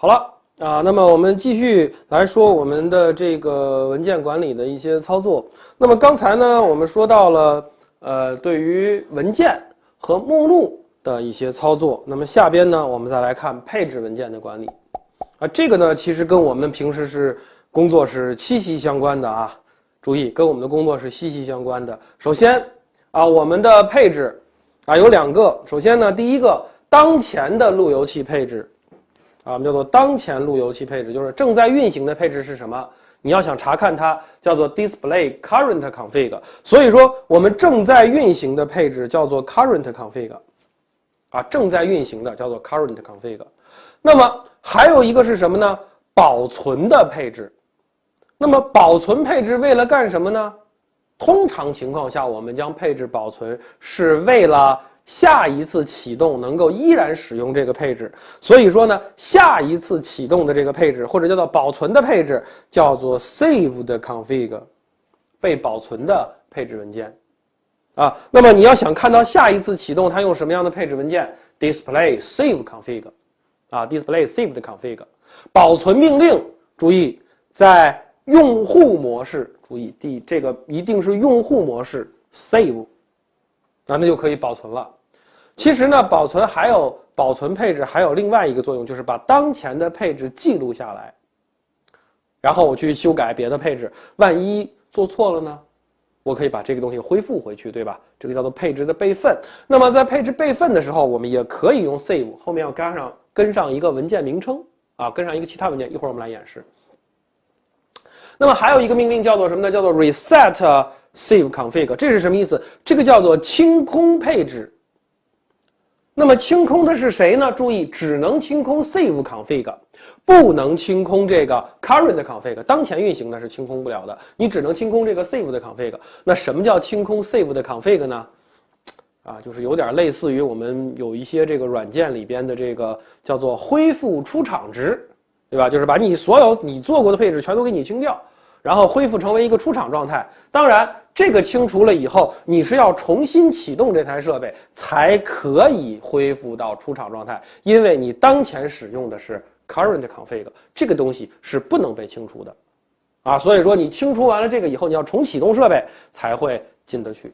好了啊，那么我们继续来说我们的这个文件管理的一些操作。那么刚才呢，我们说到了对于文件和目录的一些操作。那么下边呢，我们再来看配置文件的管理。这个呢，其实跟我们平时工作是息息相关的啊。注意，跟我们的工作是息息相关的。首先我们的配置有两个。首先呢，第一个当前的路由器配置。我们叫做当前路由器配置，就是正在运行的配置是什么？你要想查看它，叫做 display current config。所以说，我们正在运行的配置叫做 current config， 正在运行的叫做 current config。那么还有一个是什么呢？保存的配置。那么保存配置为了干什么呢？通常情况下，我们将配置保存是为了下一次启动能够依然使用这个配置。所以说呢，下一次启动的这个配置或者叫做保存的配置叫做 saved config， 被保存的配置文件那么你要想看到下一次启动它用什么样的配置文件， display save config display saved config。 保存命令注意在用户模式，注意这个一定是用户模式 save， 那就可以保存了。其实呢，保存配置还有另外一个作用，就是把当前的配置记录下来，然后我去修改别的配置，万一做错了呢，我可以把这个东西恢复回去，对吧？这个叫做配置的备份。那么在配置备份的时候，我们也可以用 save， 后面要跟上一个文件名称跟上一个其他文件，一会儿我们来演示。那么还有一个命令叫做什么呢？叫做 reset save config。 这是什么意思？这个叫做清空配置。那么清空的是谁呢？注意，只能清空 save config， 不能清空这个 current config。 当前运行的是清空不了的，你只能清空这个 save 的 config。 那什么叫清空 save 的 config 呢？就是有点类似于我们有一些这个软件里边的这个叫做恢复出厂值，对吧？就是把你所有你做过的配置全都给你清掉，然后恢复成为一个出厂状态。当然这个清除了以后，你是要重新启动这台设备才可以恢复到出厂状态，因为你当前使用的是 current config， 这个东西是不能被清除的所以说你清除完了这个以后，你要重启动设备才会进得去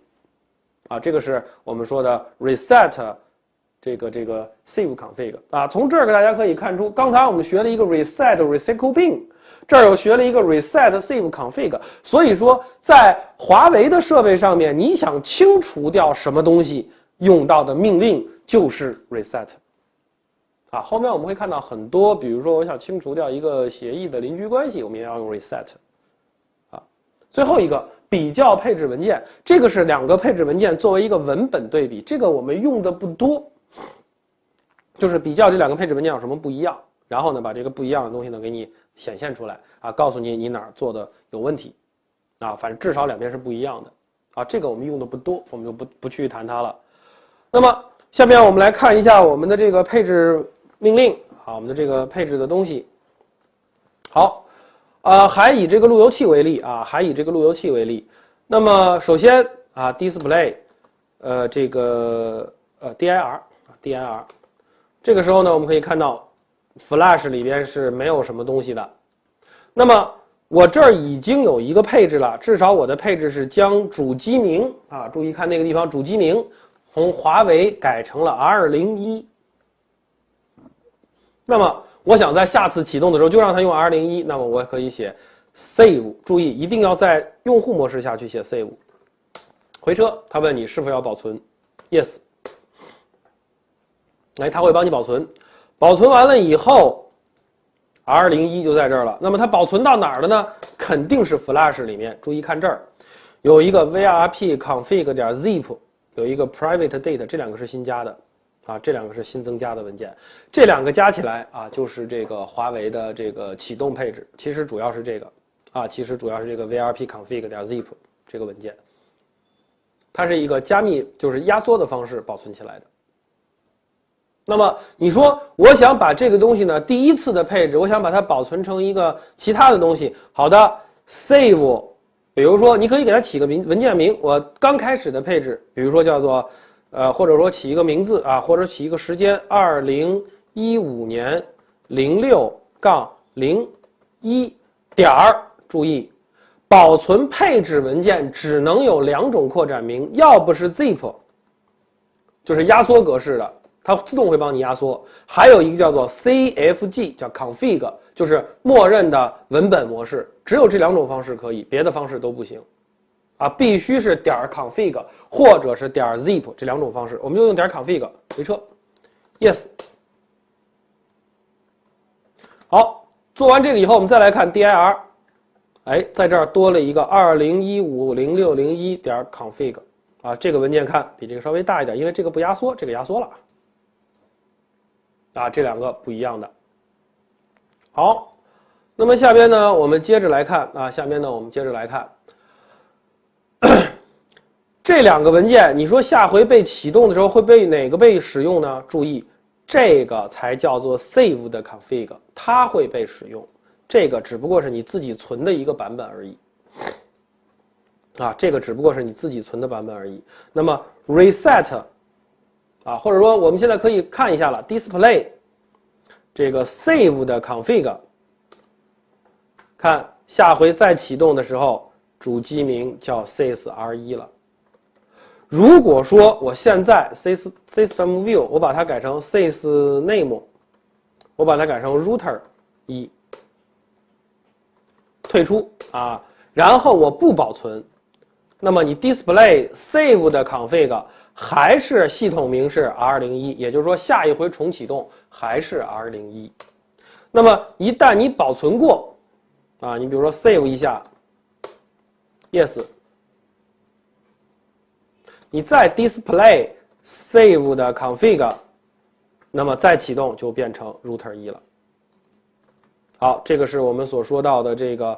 这个是我们说的 reset 这个 save config 从这儿给大家可以看出，刚才我们学了一个 reset recycle bin， 这儿又学了一个 reset save config。 所以说在华为的设备上面，你想清除掉什么东西，用到的命令就是 reset 后面我们会看到很多，比如说我想清除掉一个协议的邻居关系，我们也要用 reset 最后一个比较配置文件，这个是两个配置文件作为一个文本对比，这个我们用的不多，就是比较这两个配置文件有什么不一样，然后呢把这个不一样的东西呢给你显现出来告诉你哪儿做的有问题反正至少两边是不一样的这个我们用的不多，我们就不去谈它了。那么下面我们来看一下我们的这个配置命令我们的这个配置的东西。好还以这个路由器为例那么首先display这个dir 这个时候呢，我们可以看到 Flash 里边是没有什么东西的。那么我这儿已经有一个配置了，至少我的配置是将主机名注意看那个地方，主机名从华为改成了 R01。那么我想在下次启动的时候就让它用 R01， 那么我可以写 save， 注意一定要在用户模式下去写 save。 回车，他问你是否要保存 ，yes， 他会帮你保存，保存完了以后 R01 就在这儿了。那么它保存到哪儿了呢？肯定是 Flash 里面。注意看这儿有一个 vrp config.zip， 有一个 private data， 这两个是新加的这两个是新增加的文件，这两个加起来就是这个华为的这个启动配置。其实主要是这个vrp config.zip 这个文件，它是一个加密，就是压缩的方式保存起来的。那么你说我想把这个东西呢，第一次的配置我想把它保存成一个其他的东西，好的 save， 比如说你可以给它起个文件名，我刚开始的配置比如说叫做或者说起一个名字或者起一个时间2015年06-01点儿，注意，保存配置文件只能有2种扩展名，要不是 zip， 就是压缩格式的，它自动会帮你压缩；还有一个叫做 CFG， 叫 config， 就是默认的文本模式，只有这2种方式可以，别的方式都不行。必须是点 config 或者是点 zip 这2种方式，我们就用点 config 回车 ，yes。好，做完这个以后，我们再来看 dir， 在这儿多了一个20150601点 config， 这个文件看比这个稍微大一点，因为这个不压缩，这个压缩了，这2个不一样的。好，那么下边呢，我们接着来看这2个文件，你说下回被启动的时候会被哪个被使用呢？注意，这个才叫做 save 的 config， 它会被使用。这个只不过是你自己存的一个版本而已。这个只不过是你自己存的版本而已。那么 reset， 或者说我们现在可以看一下了 ，display 这个 save 的 config， 看下回再启动的时候，主机名叫 sysr1 了。如果说我现在 system view 我把它改成 sysname， 我把它改成 router1， 退出然后我不保存，那么你 display save 的 config 还是系统名是 R01， 也就是说下一回重启动还是 R01。那么一旦你保存过你比如说 save 一下 yes， 你再 display save 的 config， 那么再启动就变成 router1 了。好，这个是我们所说到的这个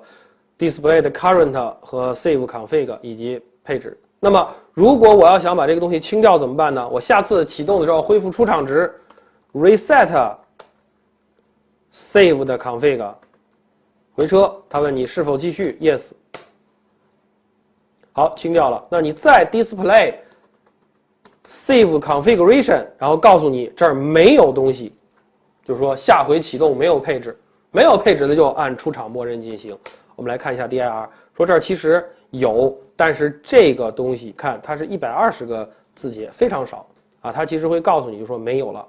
display 的 current 和 save config 以及配置。那么如果我要想把这个东西清掉怎么办呢？我下次启动的时候恢复出厂值 reset save 的 config， 回车，他问你是否继续 yes， 好，清掉了。那你再 display save configuration， 然后告诉你这儿没有东西，就是说下回启动没有配置，没有配置的就按出厂默认进行。我们来看一下 dir， 说这儿其实有，但是这个东西看它是120个字节，非常少它其实会告诉你就说没有了，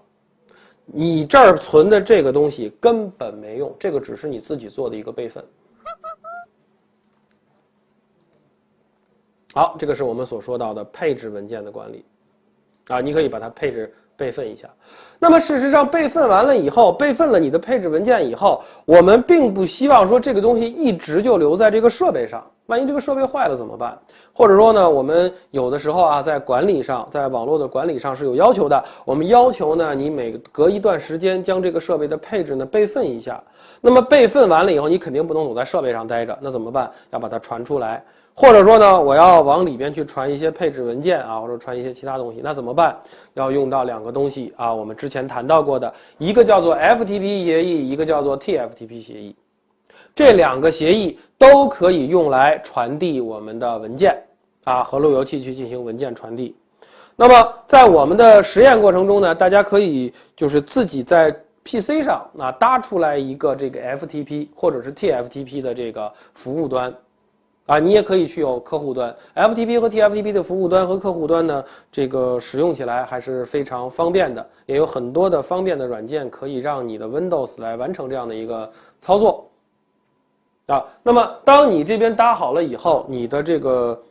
你这儿存的这个东西根本没用，这个只是你自己做的一个备份。好，这个是我们所说到的配置文件的管理你可以把它配置备份一下。那么事实上备份完了以后，备份了你的配置文件以后，我们并不希望说这个东西一直就留在这个设备上，万一这个设备坏了怎么办？或者说呢，我们有的时候在管理上，在网络的管理上是有要求的，我们要求呢，你每隔一段时间将这个设备的配置呢备份一下。那么备份完了以后，你肯定不能总在设备上待着，那怎么办？要把它传出来。或者说呢，我要往里边去传一些配置文件或者传一些其他东西，那怎么办？要用到2个东西我们之前谈到过的，一个叫做 FTP 协议，一个叫做 TFTP 协议。这2个协议都可以用来传递我们的文件和路由器去进行文件传递。那么在我们的实验过程中呢，大家可以就是自己在 PC 上搭出来一个这个 FTP 或者是 TFTP 的这个服务端。你也可以去有客户端 ，FTP 和 TFTP 的服务端和客户端呢，这个使用起来还是非常方便的，也有很多的方便的软件可以让你的 Windows 来完成这样的一个操作。那么当你这边搭好了以后，你的这个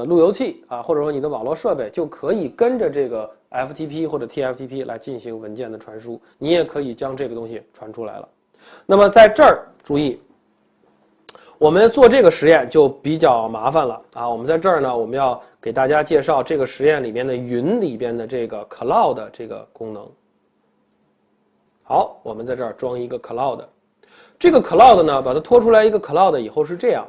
路由器或者说你的网络设备就可以跟着这个 FTP 或者 TFTP 来进行文件的传输，你也可以将这个东西传出来了。那么在这儿注意。我们做这个实验就比较麻烦了我们在这儿呢，我们要给大家介绍这个实验里面的云里边的这个 Cloud 这个功能。好，我们在这儿装一个 Cloud， 这个 Cloud 呢，把它拖出来一个 Cloud 以后是这样，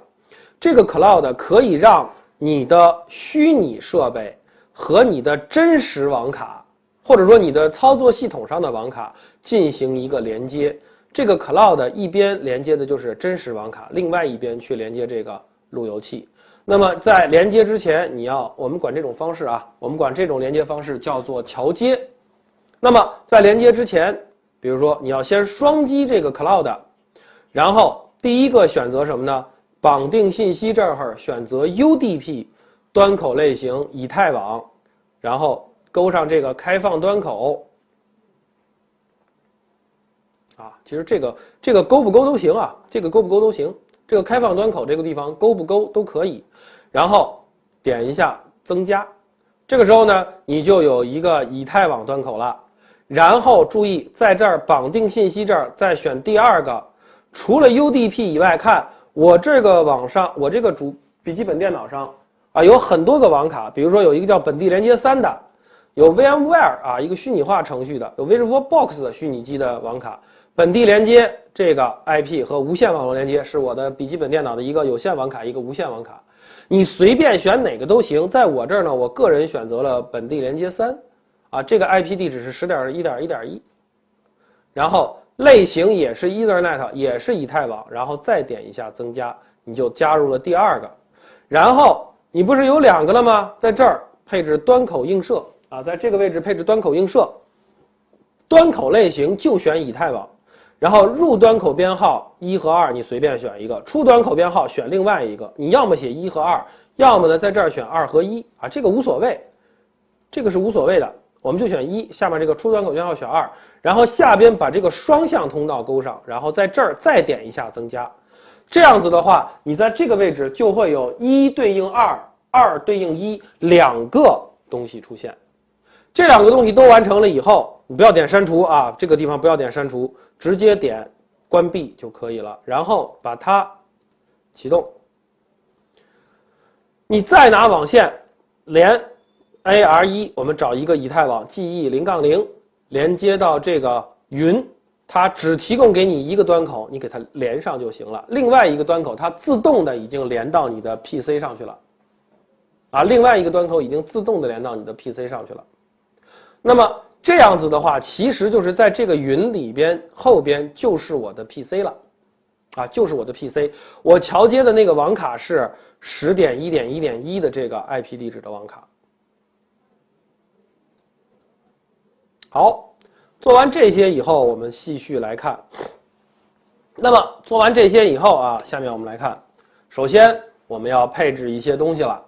这个 Cloud 可以让你的虚拟设备和你的真实网卡，或者说你的操作系统上的网卡进行一个连接。这个 Cloud 一边连接的就是真实网卡，另外一边去连接这个路由器。那么在连接之前，我们管这种方式我们管这种连接方式叫做桥接。那么在连接之前，比如说你要先双击这个 cloud， 然后第一个选择什么呢？绑定信息这儿选择 UDP 端口类型以太网，然后勾上这个开放端口。其实这个勾不勾都行啊，这个勾不勾都行，这个开放端口这个地方勾不勾都可以。然后点一下增加，这个时候呢，你就有一个以太网端口了。然后注意，在这儿绑定信息这儿再选第二个，除了 UDP 以外，看我这个网上，我这个笔记本电脑上啊有很多个网卡，比如说有一个叫本地连接3的，有 VMware 啊一个虚拟化程序的，有 VirtualBox 虚拟机的网卡。本地连接这个 IP 和无线网络连接是我的笔记本电脑的一个有线网卡，一个无线网卡。你随便选哪个都行。在我这儿呢，我个人选择了本地连接3，啊，这个 IP 地址是 10.1.1.1， 然后类型也是 Ethernet， 也是以太网，然后再点一下增加，你就加入了第二个。然后你不是有2个了吗？在这儿配置端口映射啊，在这个位置配置端口映射，端口类型就选以太网。然后入端口编号1和2，你随便选一个；出端口编号选另外一个。你要么写1和2，要么呢在这儿选2和1啊，这个无所谓，这个是无所谓的，我们就选1。下面这个出端口编号选2，然后下边把这个双向通道勾上，然后在这儿再点一下增加。这样子的话，你在这个位置就会有1对应2， 2对应1，两个东西出现。这两个东西都完成了以后，你不要点删除啊，这个地方不要点删除，直接点关闭就可以了，然后把它启动。你再拿网线连 AR1， 我们找一个以太网 GE0-0 连接到这个云，它只提供给你一个端口，你给它连上就行了。另外一个端口它自动的已经连到你的 PC 上去了，啊，另外一个端口已经自动的连到你的 PC 上去了。那么这样子的话，其实就是在这个云里边后边就是我的 PC 了，啊，就是我的 PC。我桥接的那个网卡是 10.1.1.1 的这个 IP 地址的网卡。好，做完这些以后，我们继续来看。那么做完这些以后啊，下面我们来看，首先我们要配置一些东西了。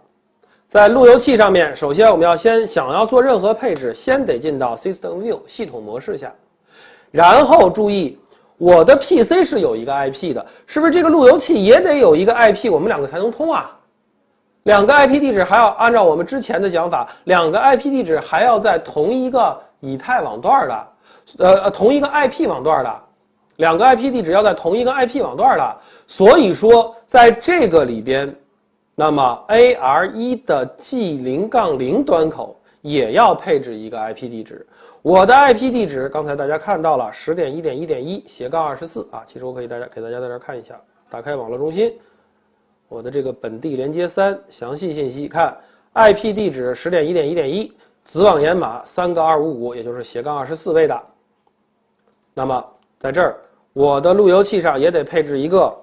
在路由器上面，首先我们要想要做任何配置，先得进到 System View 系统模式下，然后注意我的 PC 是有一个 IP 的，是不是这个路由器也得有一个 IP， 我们两个才能通啊？两个 IP 地址还要按照我们之前的讲法，两个 IP 地址还要在同一个以太网段的，同一个 IP 网段的，两个 IP 地址要在同一个 IP 网段的，所以说在这个里边。那么 AR1 的 G0-0 端口也要配置一个 IP 地址。我的 IP 地址刚才大家看到了 10.1.1.1/24 啊，其实我可以给大家在这儿看一下，打开网络中心，我的这个本地连接3详细信息，看 IP 地址 10.1.1.1， 子网延码3个255，也就是/24位的。那么在这儿，我的路由器上也得配置一个。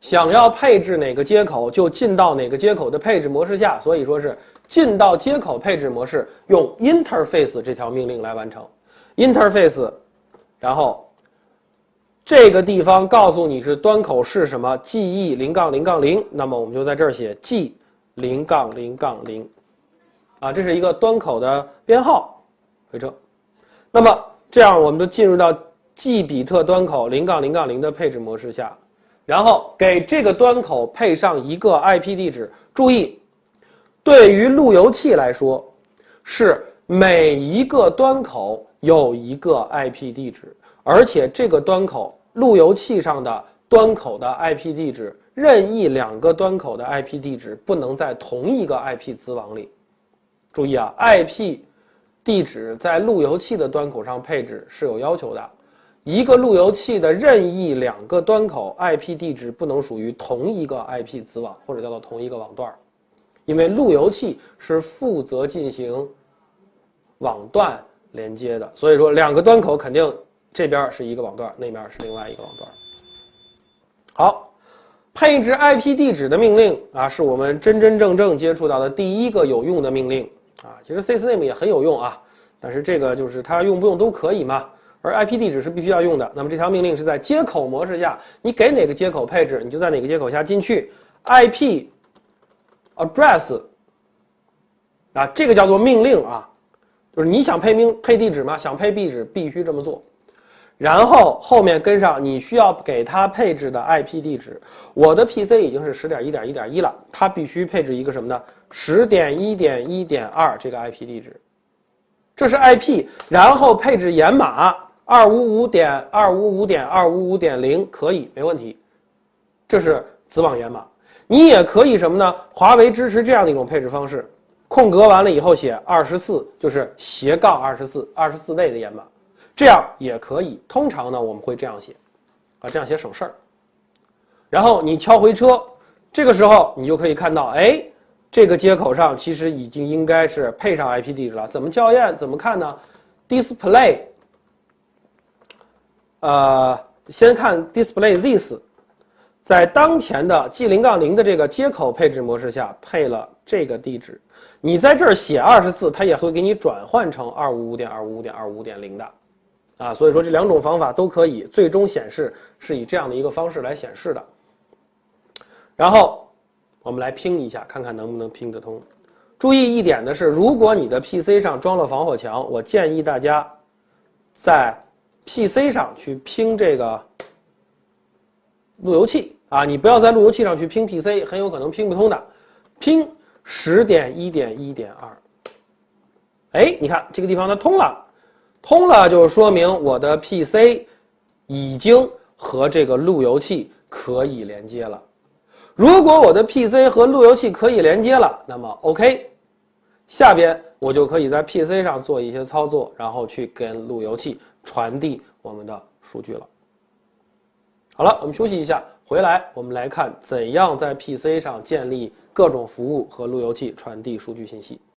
想要配置哪个接口，就进到哪个接口的配置模式下，所以说是进到接口配置模式，用 interface 这条命令来完成。interface， 然后这个地方告诉你是端口是什么 GE0-0-0， 那么我们就在这儿写 G0-0-0， 啊，这是一个端口的编号，回车。那么这样我们就进入到 G 比特端口0-0-0的配置模式下。然后给这个端口配上一个 IP 地址，注意，对于路由器来说，是每一个端口有一个 IP 地址，而且这个端口路由器上的端口的 IP 地址，任意2个端口的 IP 地址不能在同一个 IP 子网里。注意啊 ，IP 地址在路由器的端口上配置是有要求的。一个路由器的任意2个端口 IP 地址不能属于同一个 IP 子网，或者叫做同一个网段，因为路由器是负责进行网段连接的，所以说2个端口肯定这边是一个网段，那边是另外一个网段。好，配置 IP 地址的命令啊，是我们真真正正接触到的第一个有用的命令啊。其实 Sysname 也很有用啊，但是这个就是它用不用都可以嘛。而 IP 地址是必须要用的。那么这条命令是在接口模式下，你给哪个接口配置，你就在哪个接口下进去。IP address 啊，这个叫做命令啊，就是你想配地址吗？想配地址必须这么做。然后后面跟上你需要给它配置的 IP 地址。我的 PC 已经是 10.1.1.1 了，它必须配置一个什么呢？ 10.1.1.2 这个 IP 地址。这是 IP， 然后配置延码 255.255.255.0 可以，没问题。这是子网延码。你也可以什么呢？华为支持这样的一种配置方式，空格完了以后写24，就是斜杠24位的延码，这样也可以。通常呢，我们会这样写，啊，这样写省事儿。然后你敲回车，这个时候你就可以看到，哎，这个接口上其实已经应该是配上 IP 地址了。怎么校验？怎么看呢 ？Display， 先看 Display this。在当前的 G0-0 的这个接口配置模式下，配了这个地址。你在这儿写24，它也会给你转换成 255.255.255.0 的，啊，所以说这两种方法都可以，最终显示是以这样的一个方式来显示的。然后我们来拼一下，看看能不能拼得通。注意一点的是，如果你的 PC 上装了防火墙，我建议大家在 PC 上去拼这个路由器啊，你不要在路由器上去拼 PC， 很有可能拼不通的。拼 10.1.1.2， 哎，你看这个地方它通了，通了就说明我的 PC 已经和这个路由器可以连接了。如果我的 PC 和路由器可以连接了，那么 OK， 下边我就可以在 PC 上做一些操作，然后去跟路由器传递我们的数据了。好了，我们休息一下，回来我们来看怎样在 PC 上建立各种服务和路由器传递数据信息。